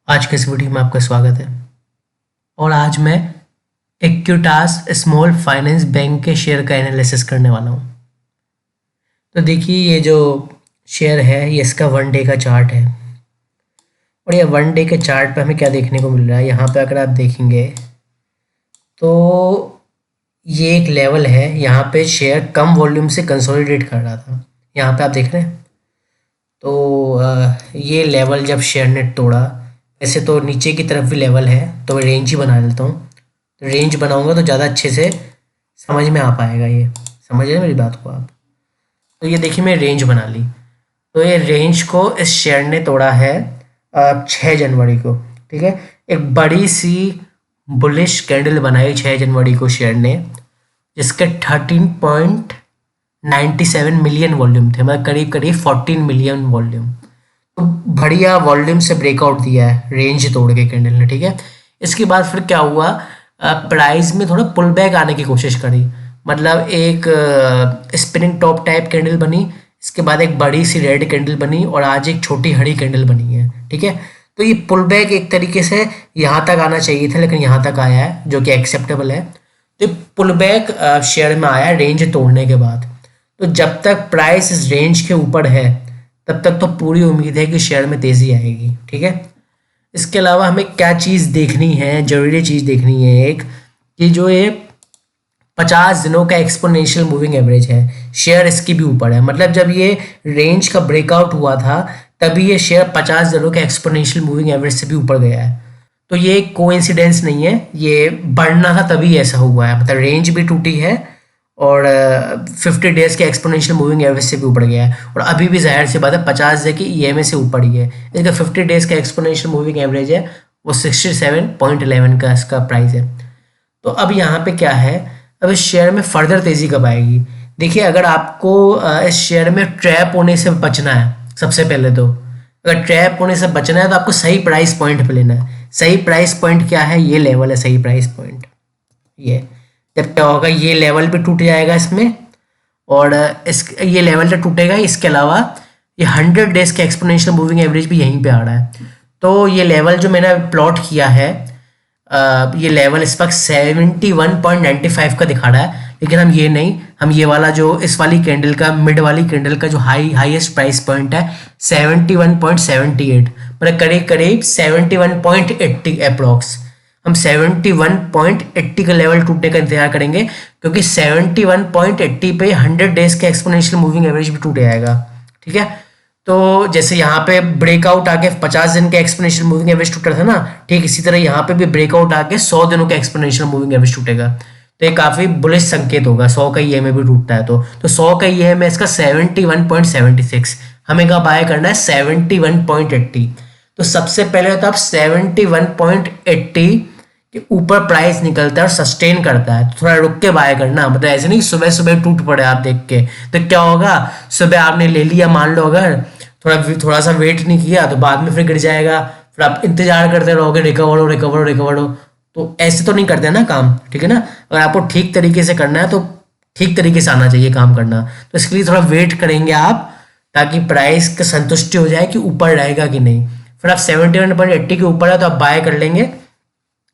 आज के इस वीडियो में आपका स्वागत है। और आज मैं इक्विटास स्मॉल फाइनेंस बैंक के शेयर का एनालिसिस करने वाला हूँ। तो देखिए, ये जो शेयर है ये इसका 1 डे का चार्ट है। और ये 1 डे के चार्ट पे हमें क्या देखने को मिल रहा है, यहाँ पे अगर आप देखेंगे तो ये एक लेवल है। यहाँ पे शेयर कम वॉल्यूम से कंसोलिडेट कर रहा था, यहाँ पे आप देख रहे हैं। तो ये लेवल जब शेयर ने तोड़ा, ऐसे तो नीचे की तरफ भी लेवल है, तो मैं रेंज ही बना लेता हूँ। तो रेंज बनाऊंगा तो ज़्यादा अच्छे से समझ में आ पाएगा। ये समझ रहे हैं मेरी बात को आप। तो ये देखिए, मैं रेंज बना ली। तो ये रेंज को इस शेयर ने तोड़ा है 6 जनवरी को। ठीक है, एक बड़ी सी बुलिश कैंडल बनाई 6 जनवरी को शेयर ने, जिसके 13.97 मिलियन वॉल्यूम थे, मतलब करीब करीब 14 मिलियन वॉल्यूम। तो बढ़िया वॉल्यूम से ब्रेकआउट दिया है रेंज तोड़ के कैंडल ने। ठीक है, इसके बाद फिर क्या हुआ, प्राइस में थोड़ा पुल बैक आने की कोशिश करी, मतलब एक स्पिनिंग टॉप टाइप कैंडल बनी, इसके बाद एक बड़ी सी रेड कैंडल बनी और आज एक छोटी हरी कैंडल बनी है। ठीक है, तो ये पुल बैक एक तरीके से यहाँ तक आना चाहिए था, लेकिन यहाँ तक आया है, जो कि एक्सेप्टेबल है। तो पुल बैक शेयर में आया रेंज तोड़ने के बाद। तो जब तक प्राइस इस रेंज के ऊपर है तब तक तो पूरी उम्मीद है कि शेयर में तेज़ी आएगी। ठीक है, इसके अलावा हमें क्या चीज़ देखनी है, जरूरी चीज़ देखनी है एक, कि जो ये 50 दिनों का एक्सपोनेंशियल मूविंग एवरेज है, शेयर इसकी भी ऊपर है। मतलब जब ये रेंज का ब्रेकआउट हुआ था तभी ये शेयर 50 दिनों के एक्सपोनेंशियल मूविंग एवरेज से भी ऊपर गया है। तो ये कोइंसिडेंस नहीं है, ये बढ़ना था तभी ऐसा हुआ है। मतलब रेंज भी टूटी है और 50 डेज के एक्सपोनेंशियल मूविंग एवरेज से भी ऊपर गया है, और अभी भी जाहिर सी बात है 50 डे की ईएमए से ऊपर ही है। इसका 50 डेज का एक्सपोनेंशियल मूविंग एवरेज है वो 67.11 का इसका प्राइस है। तो अब यहाँ पे क्या है, अब इस शेयर में फर्दर तेज़ी कब आएगी। देखिए, अगर आपको इस शेयर में ट्रैप होने से बचना है, सबसे पहले तो अगर ट्रैप होने से बचना है तो आपको सही प्राइस पॉइंट पे लेना है। सही प्राइस पॉइंट क्या है, ये लेवल है सही प्राइस पॉइंट। ये जब क्या होगा, ये लेवल भी टूट जाएगा इसमें, और ये लेवल तो टूटेगा, इसके अलावा ये 100 डेज के एक्सपोनेंशियल मूविंग एवरेज भी यहीं पे आ रहा है। तो ये लेवल जो मैंने प्लॉट किया है, ये लेवल इस वक्त 71.95 का दिखा रहा है, लेकिन हम ये नहीं, हम ये वाला जो इस वाली कैंडल का, मिड वाली कैंडल का जो हाईएस्ट प्राइस पॉइंट है 71.78, मतलब करीब करीब 71.80 अप्रॉक्स, हम 71.80 का लेवल टूटने का इंतजार करेंगे, क्योंकि 71.80 पे 100 डेज के एक्सपोनेंशियल मूविंग एवरेज भी टूट जाएगा। ठीक है, तो जैसे यहाँ पे ब्रेकआउट आके 50 दिन का एक्सपोनेंशियल मूविंग एवरेज टूटा था ना, ठीक इसी तरह यहाँ पे भी ब्रेकआउट आके 100 दिनों का एक्सपोनेंशियल मूविंग एवरेज टूटेगा। तो ये काफी बुलिश संकेत होगा। 100 का ईएमए भी टूटता है तो 100 का ईएमए इसका 71.76, हमें कब बाय करना है 71.80। तो सबसे पहले तो आप 71.80 के ऊपर प्राइस निकलता है और सस्टेन करता है तो थोड़ा रुक के बाय करना। मतलब ऐसे नहीं सुबह सुबह टूट पड़े आप देख के, तो क्या होगा, सुबह आपने ले लिया, मान लो अगर थोड़ा सा वेट नहीं किया तो बाद में फिर गिर जाएगा, फिर आप इंतजार करते रहोगे रिकवर हो रिकवर हो रिकवर हो। तो ऐसे तो नहीं करते ना काम। ठीक है ना, अगर आपको ठीक तरीके से करना है तो ठीक तरीके से आना चाहिए काम करना। तो इसके लिए थोड़ा वेट करेंगे आप, ताकि प्राइस की संतुष्टि हो जाए कि ऊपर रहेगा कि नहीं। फिर आप 71.80 के ऊपर है तो आप बाय कर लेंगे।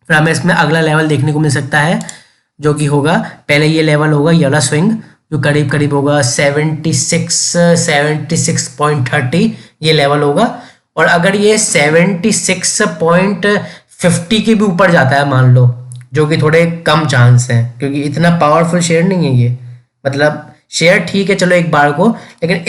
फिर हमें इसमें अगला लेवल देखने को मिल सकता है, जो कि होगा, पहले ये लेवल होगा ये वाला स्विंग, जो करीब करीब होगा 76.30, ये लेवल होगा। और अगर ये 76.50 के भी ऊपर जाता है मान लो, जो कि थोड़े कम चांस है क्योंकि इतना पावरफुल शेयर नहीं है ये, मतलब शेयर ठीक है चलो एक बार को, लेकिन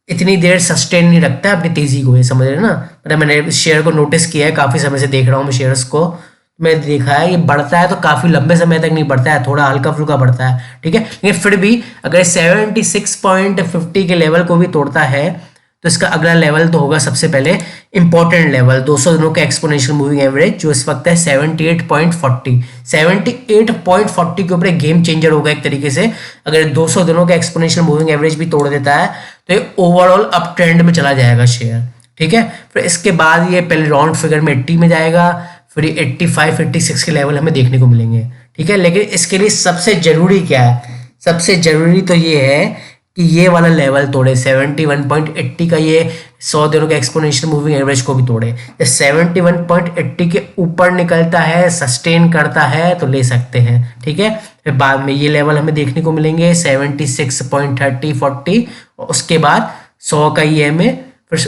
इतनी देर सस्टेन नहीं रखता है अपनी तेजी को, ये समझ रहे हैं ना। मतलब मैंने इस शेयर को नोटिस किया है, काफ़ी समय से देख रहा हूँ मैं शेयर्स को, मैंने देखा है ये बढ़ता है तो काफ़ी लंबे समय तक नहीं बढ़ता है, थोड़ा हल्का फुल्का बढ़ता है। ठीक है, लेकिन फिर भी अगर 76.50 के लेवल को भी तोड़ता है तो इसका अगला लेवल तो होगा सबसे पहले इंपॉर्टेंट लेवल 200 दिनों का एक्सपोनेंशियल मूविंग एवरेज, जो इस वक्त है 78.40। 78.40 के ऊपर एक गेम चेंजर होगा एक तरीके से। अगर 200 दिनों का एक्सपोनेंशियल मूविंग एवरेज भी तोड़ देता है तो ये ओवरऑल अप ट्रेंड में चला जाएगा शेयर। ठीक है, फिर इसके बाद ये पहले राउंड फिगर में 80 में जाएगा, फिर 85 86 के लेवल हमें देखने को मिलेंगे। ठीक है, लेकिन इसके लिए सबसे जरूरी क्या है, सबसे जरूरी तो ये है कि ये वाला लेवल तोड़े 71.80 का ये 100 दिनों के एक्सपोनेंशियल मूविंग एवरेज को भी तोड़े। 71.80 के ऊपर निकलता है, सस्टेन करता है तो ले सकते हैं, ठीक है। फिर बाद में ये लेवल हमें देखने को मिलेंगे 76.30 40, उसके बाद 100 का EMA, फिर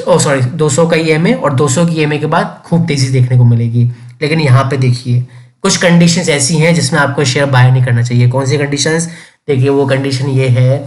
200 का EMA और 200 की EMA के बाद खूब तेजी देखने को मिलेगी। लेकिन यहाँ पे देखिए कुछ कंडीशंस ऐसी हैं जिसमें आपको शेयर बाय नहीं करना चाहिए। कौन सी कंडीशंस? देखिए वो कंडीशन ये है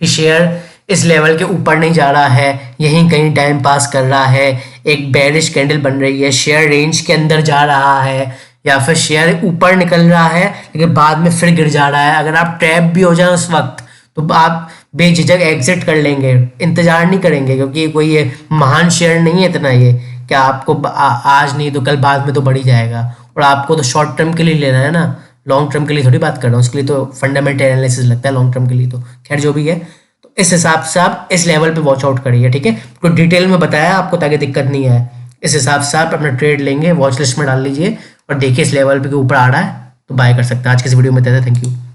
कि शेयर इस लेवल के ऊपर नहीं जा रहा है, यहीं कहीं टाइम पास कर रहा है, एक बेरिश कैंडल बन रही है, शेयर रेंज के अंदर जा रहा है, या फिर शेयर ऊपर निकल रहा है लेकिन बाद में फिर गिर जा रहा है। अगर आप ट्रैप भी हो जाए उस वक्त तो आप बेझिझक एग्जिट कर लेंगे, इंतजार नहीं करेंगे, क्योंकि कोई ये महान शेयर नहीं है इतना ये कि आपको आज नहीं तो कल बाद में तो बढ़ ही जाएगा। और आपको तो शॉर्ट टर्म के लिए लेना है ना, लॉन्ग टर्म के लिए थोड़ी बात कर रहा हूँ, उसके लिए तो फंडामेंटल एनालिसिस लगता है, लॉन्ग टर्म के लिए तो खैर जो भी है। तो इस हिसाब से आप इस लेवल पे वॉच आउट करिए, ठीक है। तो डिटेल में बताया आपको ताकि दिक्कत नहीं आए। इस हिसाब से आप अपना ट्रेड लेंगे, वॉच लिस्ट में डाल लीजिए और देखिए इस लेवल पे के ऊपर आ रहा है तो बाय कर सकते हैं। आज की इस वीडियो में इतना था, थैंक यू।